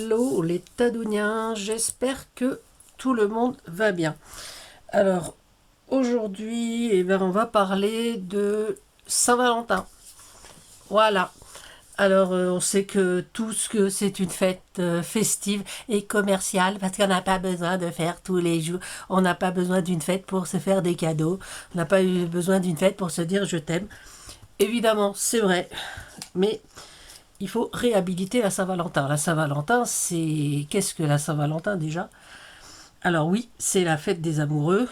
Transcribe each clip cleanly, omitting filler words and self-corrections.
Hello les Tadouniens, j'espère que tout le monde va bien. Alors aujourd'hui, on va parler de Saint-Valentin. Voilà. Alors on sait que c'est une fête festive et commerciale parce qu'on n'a pas besoin de faire tous les jours. On n'a pas besoin d'une fête pour se faire des cadeaux. On n'a pas eu besoin d'une fête pour se dire je t'aime. Évidemment, c'est vrai. Mais il faut réhabiliter la Saint-Valentin. La Saint-Valentin, c'est... Qu'est-ce que la Saint-Valentin déjà? Alors oui, c'est la fête des amoureux.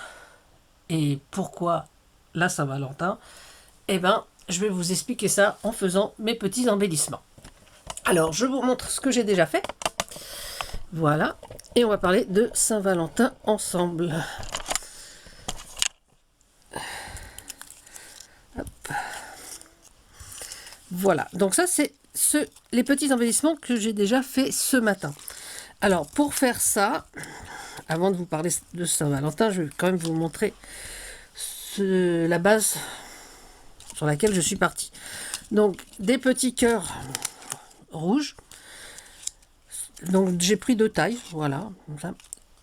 Et pourquoi la Saint-Valentin? Eh bien, je vais vous expliquer ça en faisant mes petits embellissements. Alors, je vous montre ce que j'ai déjà fait. Voilà. Et on va parler de Saint-Valentin ensemble. Hop. Voilà. Donc ça, c'est les petits embellissements que j'ai déjà fait ce matin. Alors, pour faire ça, avant de vous parler de Saint-Valentin, je vais quand même vous montrer la base sur laquelle je suis partie. Donc, des petits cœurs rouges. Donc, j'ai pris 2 tailles, voilà.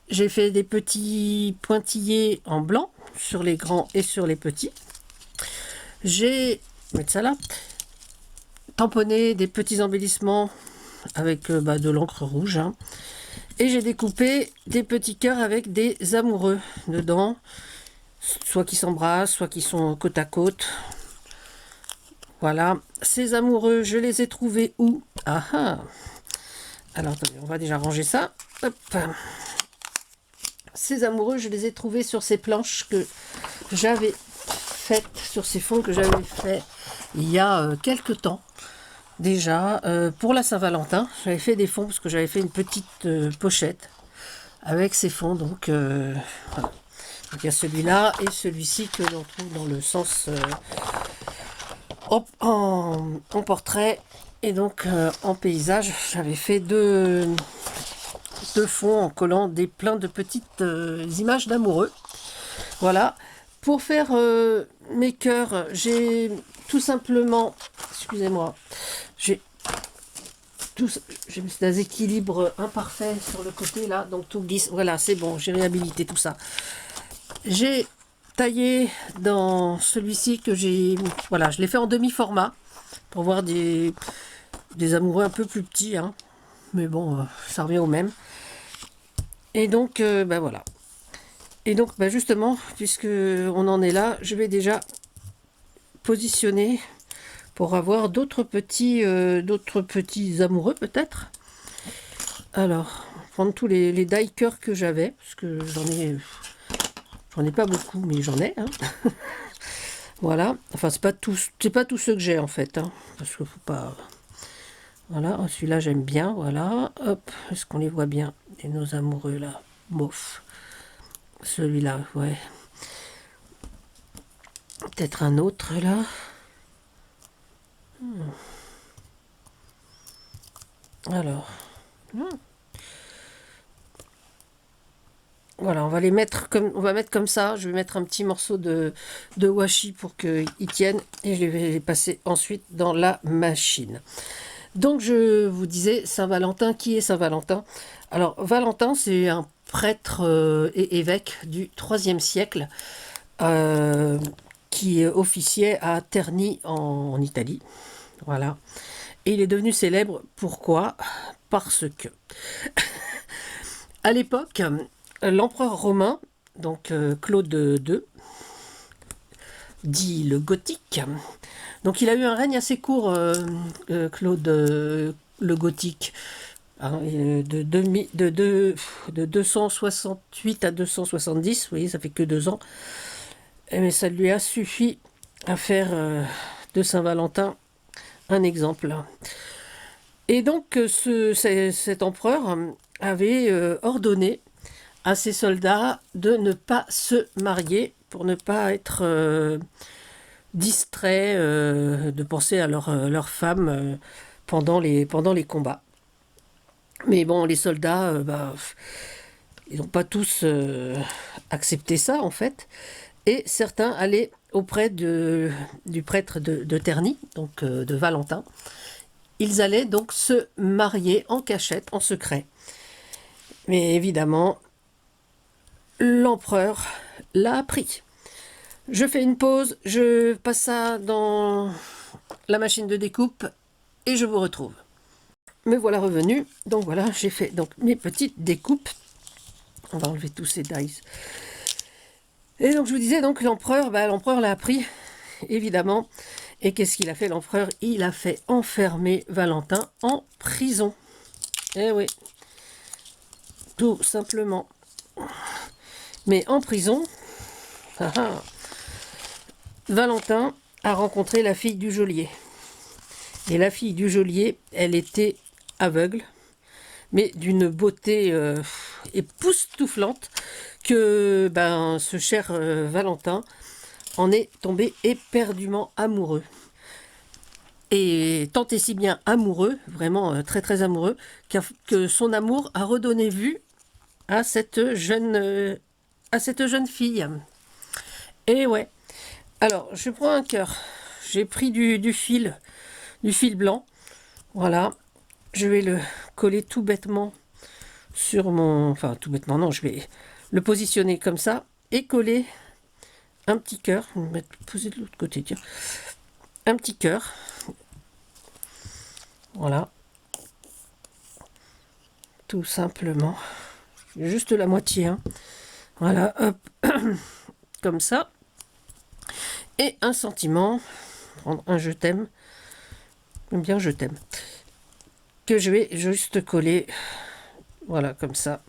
J'ai fait des petits pointillés en blanc sur les grands et sur les petits. J'ai, mettre ça là, tamponné des petits embellissements avec de l'encre rouge. Et j'ai découpé des petits cœurs avec des amoureux dedans, soit qui s'embrassent, soit qui sont côte à côte. Voilà, ces amoureux, je les ai trouvés où? Ah ah. Alors attendez, on va déjà ranger ça. Hop. Ces amoureux, je les ai trouvés sur ces planches que j'avais faites, sur ces fonds que j'avais fait il y a quelques temps. Déjà, pour la Saint-Valentin, j'avais fait des fonds parce que j'avais fait une petite pochette avec ces fonds. Donc, voilà. Donc, il y a celui-là et celui-ci que l'on trouve dans le sens en portrait et donc en paysage. J'avais fait deux fonds en collant plein de petites images d'amoureux. Voilà. Pour faire mes cœurs, j'ai tout simplement, excusez-moi, j'ai des équilibres imparfaits sur le côté là, donc tout glisse. Voilà, c'est bon, j'ai réhabilité tout ça. J'ai taillé dans celui-ci que j'ai, voilà, je l'ai fait en demi-format pour voir des amoureux un peu plus petits, hein. Mais bon, ça revient au même. Et donc, voilà. Et donc, justement, puisque on en est là, je vais déjà positionner pour avoir d'autres petits amoureux peut-être. Alors, prendre tous les die-cœurs que j'avais, parce que j'en ai pas beaucoup, mais j'en ai. Hein. Voilà. Enfin, c'est pas tous ceux que j'ai en fait, hein, parce qu'il faut pas. Voilà. Celui-là j'aime bien. Voilà. Hop. Est-ce qu'on les voit bien? Et nos amoureux là. Bof. Celui-là, ouais. Peut-être un autre là. Alors. Voilà, on va mettre comme ça. Je vais mettre un petit morceau de washi pour qu'ils tiennent et je vais les passer ensuite dans la machine. Donc je vous disais Saint-Valentin. Qui est Saint-Valentin? Alors Valentin, c'est un prêtre et évêque du IIIe siècle qui officiait à Terni en Italie. Voilà. Et il est devenu célèbre. Pourquoi? Parce que à l'époque, l'empereur romain, donc Claude II, dit le Gothique. Donc il a eu un règne assez court, Claude le Gothique, hein, de 268 à 270, vous voyez, ça fait que 2 ans. Mais ça lui a suffi à faire de Saint-Valentin un exemple. Et donc cet empereur avait ordonné à ses soldats de ne pas se marier pour ne pas être distraits, de penser à leur femme pendant les combats. Mais bon, les soldats, ils n'ont pas tous accepté ça en fait. Et certains allaient auprès du prêtre de Terni, donc de Valentin. ils allaient donc se marier en cachette, en secret. Mais évidemment, l'empereur l'a appris. Je fais une pause, je passe ça dans la machine de découpe et je vous retrouve. Me voilà revenu. Donc voilà, j'ai fait donc mes petites découpes. On va enlever tous ces dies. Et donc je vous disais, donc l'empereur l'a appris, évidemment. Et qu'est-ce qu'il a fait l'empereur? Il a fait enfermer Valentin en prison. Eh oui, tout simplement. Mais en prison, Valentin a rencontré la fille du geôlier. Et la fille du geôlier, elle était aveugle, mais d'une beauté époustouflante que ce cher Valentin en est tombé éperdument amoureux. Et tant et si bien amoureux, vraiment très très amoureux, que son amour a redonné vue à cette jeune fille. Et ouais. Alors, je prends un cœur. J'ai pris du fil blanc. Voilà. Je vais le coller tout bêtement sur mon... Enfin, tout bêtement, non, je vais le positionner comme ça et coller un petit cœur. Je vais me poser de l'autre côté, tiens. Un petit cœur. Voilà. Tout simplement. Juste la moitié, hein. Voilà, hop. Comme ça. Et un sentiment. Prendre un je t'aime. Bien je t'aime. Que je vais juste coller. Voilà, comme ça.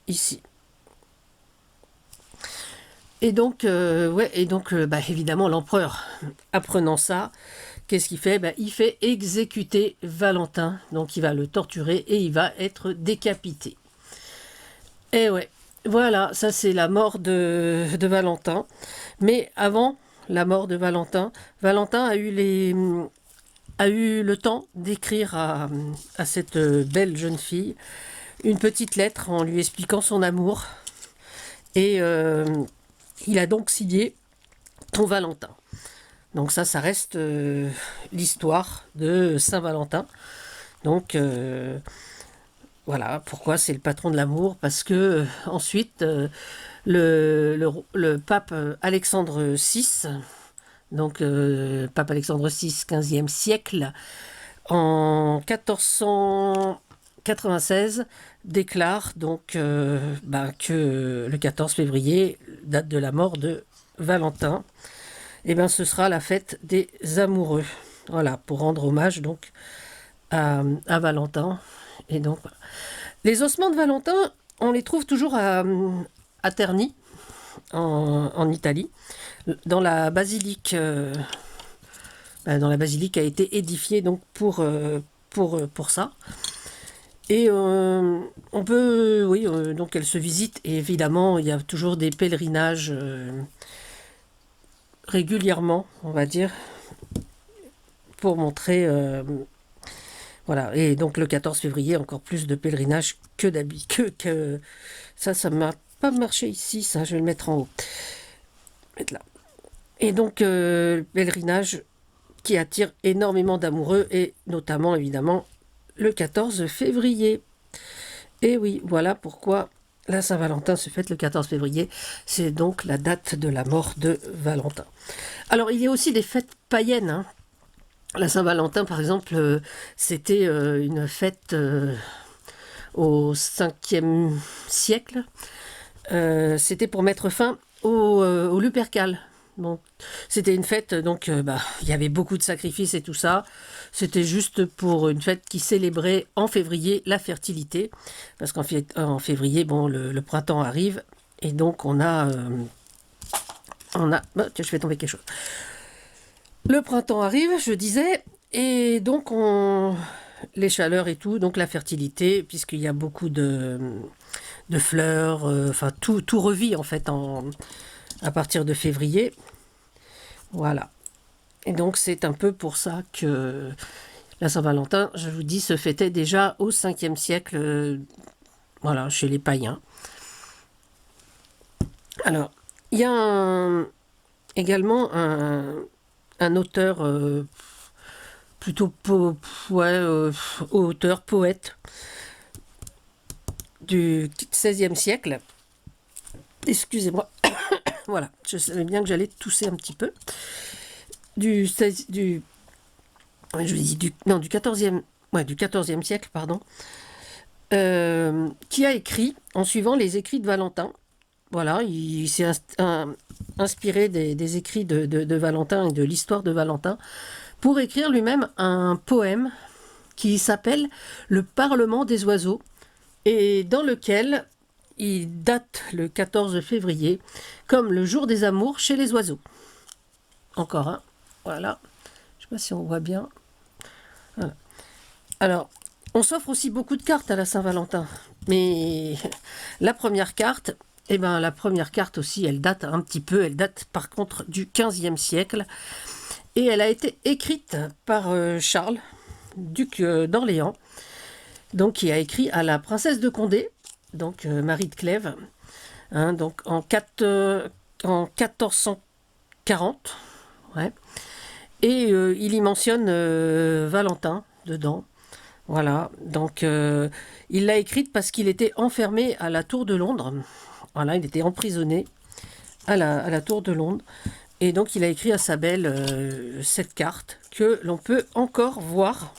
Ici. Et donc, évidemment, l'empereur, apprenant ça, qu'est-ce qu'il fait? Il fait exécuter Valentin. Donc, il va le torturer et il va être décapité. Et ouais, voilà, ça c'est la mort de Valentin. Mais avant la mort de Valentin, Valentin a eu le temps d'écrire à cette belle jeune fille une petite lettre en lui expliquant son amour. Et il a donc signé Ton Valentin. Donc ça reste l'histoire de Saint-Valentin. Donc voilà, pourquoi c'est le patron de l'amour? Parce que ensuite, le pape Alexandre VI, donc pape Alexandre VI, 15e siècle, en 1496, déclare donc que le 14 février, date de la mort de Valentin, et ce sera la fête des amoureux. Voilà, pour rendre hommage donc à Valentin. Et donc, voilà. Les ossements de Valentin, on les trouve toujours à Terni, en Italie, dans la basilique. Dans la basilique a été édifiée donc pour ça. Et on peut, oui, donc elle se visite. Et évidemment, il y a toujours des pèlerinages régulièrement, on va dire, pour montrer. Voilà, et donc le 14 février, encore plus de pèlerinage que d'habitude. Ça ne m'a pas marché ici, ça, je vais le mettre en haut. Mettre là. Et donc, pèlerinage qui attire énormément d'amoureux, et notamment, évidemment, le 14 février. Et oui, voilà pourquoi la Saint-Valentin se fête le 14 février. C'est donc la date de la mort de Valentin. Alors, il y a aussi des fêtes païennes, hein. La Saint-Valentin, par exemple, c'était une fête au 5e siècle. C'était pour mettre fin au Lupercal. Donc, c'était une fête, donc il y avait beaucoup de sacrifices et tout ça. C'était juste pour une fête qui célébrait en février la fertilité. Parce qu'en février, bon, le printemps arrive. Et donc, on a... tiens, je fais tomber quelque chose. Le printemps arrive, je disais, et donc les chaleurs et tout, donc la fertilité, puisqu'il y a beaucoup de fleurs, enfin tout revit en fait à partir de février. Voilà. Et donc c'est un peu pour ça que la Saint-Valentin, je vous dis, se fêtait déjà au 5e siècle, voilà, chez les païens. Alors, il y a également un auteur plutôt ouais, auteur, poète du XVIe siècle. Excusez-moi. Voilà, je savais bien que j'allais tousser un petit peu. Du 16, du, je dis non, du 14e, ouais, du 14e siècle, pardon, qui a écrit en suivant les écrits de Valentin. Voilà, il s'est inspiré des écrits de Valentin et de l'histoire de Valentin pour écrire lui-même un poème qui s'appelle Le Parlement des oiseaux et dans lequel il date le 14 février comme le jour des amours chez les oiseaux. Encore un, voilà. Je ne sais pas si on voit bien. Voilà. Alors, on s'offre aussi beaucoup de cartes à la Saint-Valentin. Mais la première carte, eh ben, la première carte aussi, elle date un petit peu. Elle date par contre du 15e siècle. Et elle a été écrite par Charles, duc d'Orléans, donc qui a écrit à la princesse de Condé, donc Marie de Clèves, hein, donc en 1440. Ouais. Et il y mentionne Valentin dedans. Voilà, donc il l'a écrite parce qu'il était enfermé à la Tour de Londres. Voilà, il était emprisonné à la Tour de Londres. Et donc il a écrit à sa belle cette carte que l'on peut encore voir.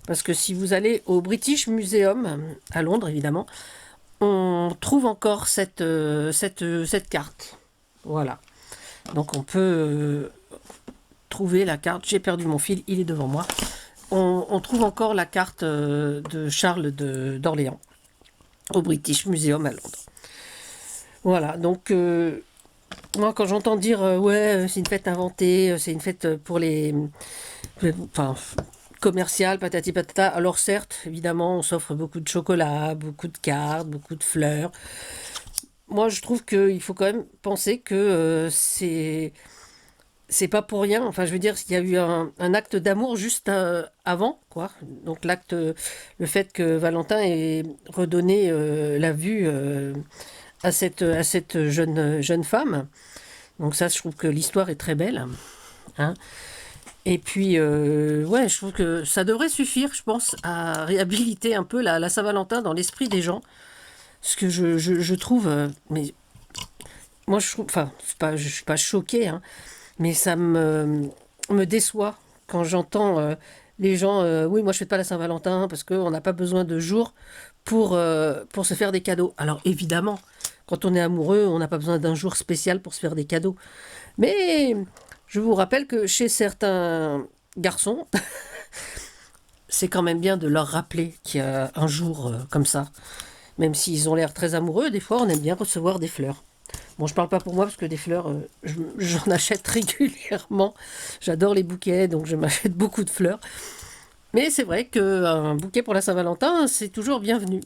Parce que si vous allez au British Museum, à Londres évidemment, on trouve encore cette carte. Voilà. Donc on peut trouver la carte. J'ai perdu mon fil, il est devant moi. On trouve encore la carte de Charles d'Orléans au British Museum à Londres. Voilà, donc moi quand j'entends dire ouais, c'est une fête inventée, c'est une fête pour les... Enfin, commerciale, patati patata. Alors certes, évidemment, on s'offre beaucoup de chocolat, beaucoup de cartes, beaucoup de fleurs. Moi, je trouve qu'il faut quand même penser que c'est pas pour rien. Enfin, je veux dire, il y a eu un acte d'amour juste avant, quoi. Donc l'acte, le fait que Valentin ait redonné la vue à cette jeune femme. Donc ça, je trouve que l'histoire est très belle. Hein. Et puis, ouais, je trouve que ça devrait suffire, je pense, à réhabiliter un peu la Saint-Valentin dans l'esprit des gens. Ce que je trouve, mais moi, je trouve, enfin, je suis pas choquée, hein, mais ça me déçoit quand j'entends les gens, oui, moi, je fête pas la Saint-Valentin parce qu'on n'a pas besoin de jours pour se faire des cadeaux. Alors, évidemment, quand on est amoureux, on n'a pas besoin d'un jour spécial pour se faire des cadeaux. Mais je vous rappelle que chez certains garçons, c'est quand même bien de leur rappeler qu'il y a un jour comme ça. Même s'ils ont l'air très amoureux, des fois on aime bien recevoir des fleurs. Bon, je parle pas pour moi parce que des fleurs, j'en achète régulièrement. J'adore les bouquets, donc je m'achète beaucoup de fleurs. Mais c'est vrai qu'un bouquet pour la Saint-Valentin, c'est toujours bienvenu.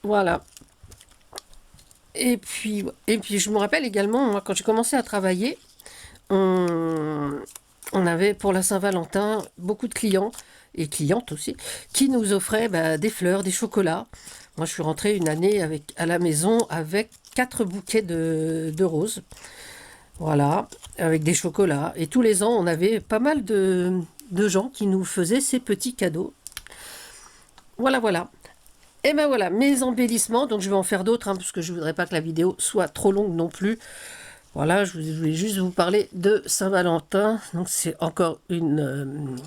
Voilà. Et puis je me rappelle également, moi, quand j'ai commencé à travailler, on, on avait pour la Saint-Valentin beaucoup de clients, et clientes aussi, qui nous offraient des fleurs, des chocolats. Moi, je suis rentrée une année à la maison avec 4 bouquets de roses. Voilà, avec des chocolats. Et tous les ans, on avait pas mal de gens qui nous faisaient ces petits cadeaux. Voilà, voilà. Et ben voilà, mes embellissements. Donc je vais en faire d'autres, hein, parce que je ne voudrais pas que la vidéo soit trop longue non plus. Voilà, je voulais juste vous parler de Saint-Valentin. Donc c'est encore une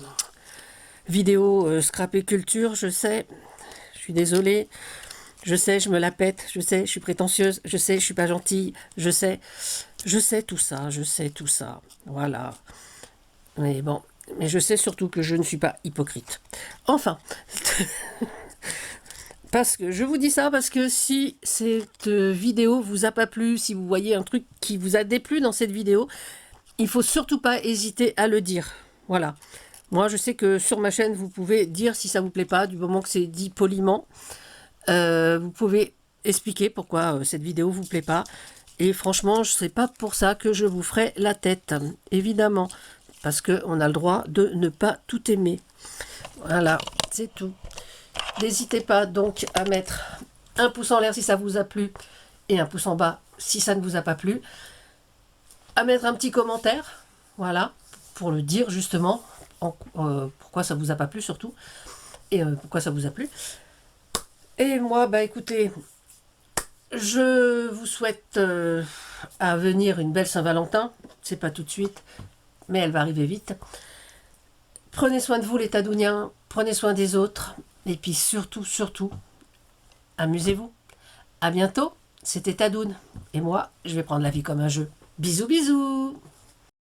vidéo scrap et culture, je sais. Je suis désolée. Je sais, je me la pète. Je sais, je suis prétentieuse. Je sais, je suis pas gentille. Je sais tout ça. Je sais tout ça. Voilà. Mais bon, mais je sais surtout que je ne suis pas hypocrite. Enfin... Parce que je vous dis ça parce que si cette vidéo vous a pas plu, si vous voyez un truc qui vous a déplu dans cette vidéo, il faut surtout pas hésiter à le dire. Voilà. Moi, je sais que sur ma chaîne, vous pouvez dire si ça vous plaît pas, du moment que c'est dit poliment. Vous pouvez expliquer pourquoi cette vidéo vous plaît pas. Et franchement, je sais pas pour ça que je vous ferai la tête, évidemment, parce qu'on a le droit de ne pas tout aimer. Voilà, c'est tout. N'hésitez pas donc à mettre un pouce en l'air si ça vous a plu et un pouce en bas si ça ne vous a pas plu. À mettre un petit commentaire, voilà, pour le dire justement, pourquoi ça vous a pas plu surtout, et pourquoi ça vous a plu. Et moi, bah écoutez, je vous souhaite à venir une belle Saint-Valentin. C'est pas tout de suite, mais elle va arriver vite. Prenez soin de vous les Tadouniens, prenez soin des autres, et puis surtout, surtout, amusez-vous. À bientôt, c'était Tadoun, et moi, je vais prendre la vie comme un jeu. Bisous bisous.